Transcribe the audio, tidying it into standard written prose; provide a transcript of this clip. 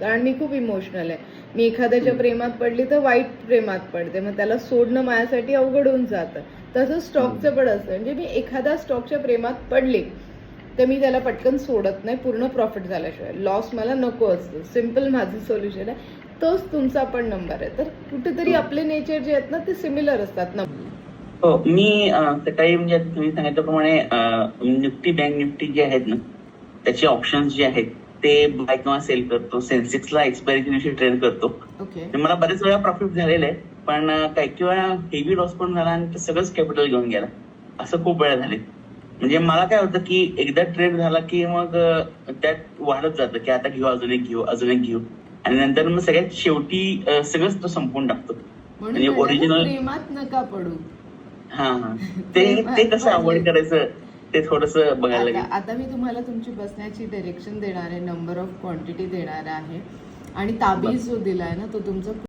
कारण मी खूप इमोशनल आहे. मी एखाद्याच्या प्रेमात पडली तर वाईट प्रेमात पडते, मग त्याला सोडणं माझ्यासाठी अवघड होऊन जातं. तसं स्टॉकचं पण असतं. म्हणजे मी एखाद्या स्टॉकच्या प्रेमात पडले तर मी त्याला पटकन सोडत नाही पूर्ण प्रॉफिट झाल्याशिवाय. लॉस मला नको असतं. सिम्पल माझं सोल्युशन आहे. तोच तुमचा पण नंबर आहे. तर कुठेतरी आपले नेचर जे आहेत ना ते सिमिलर असतात ना. हो, मी सकाळी म्हणजे आता तुम्ही सांगितल्याप्रमाणे निफ्टी बँक निफ्टी जे आहेत ना त्याचे ऑप्शन्स जे आहेत ते बाय किंवा सेल करतो. सेन्सेक्सला एक्सपायरीच्या दिवशी ट्रेड करतो. ओके. ते मला बरेच वेळा प्रॉफिट झालेलं आहे, पण काही वेळा हेवी लॉस पण झाला आणि ते सगळंच कॅपिटल घेऊन गेला. असं खूप वेळा झाले. म्हणजे मला काय होतं की एकदा ट्रेड झाला की मग त्यात वाढत जातं की आता घेऊ, अजून एक घेऊ, अजून एक घेऊ, आणि नंतर मग सगळ्यात शेवटी सगळंच तो संपून टाकतो. म्हणजे ओरिजिनल प्रेमात नका पडू. हा ते कसं अवॉइड करायचं ते थोडस बघायला लागेल. आता मी तुम्हाला तुमची बसण्याची डायरेक्शन देणार आहे, नंबर ऑफ क्वांटिटी देणार आहे, आणि ताबीज जो दिलाय ना तो तुमचा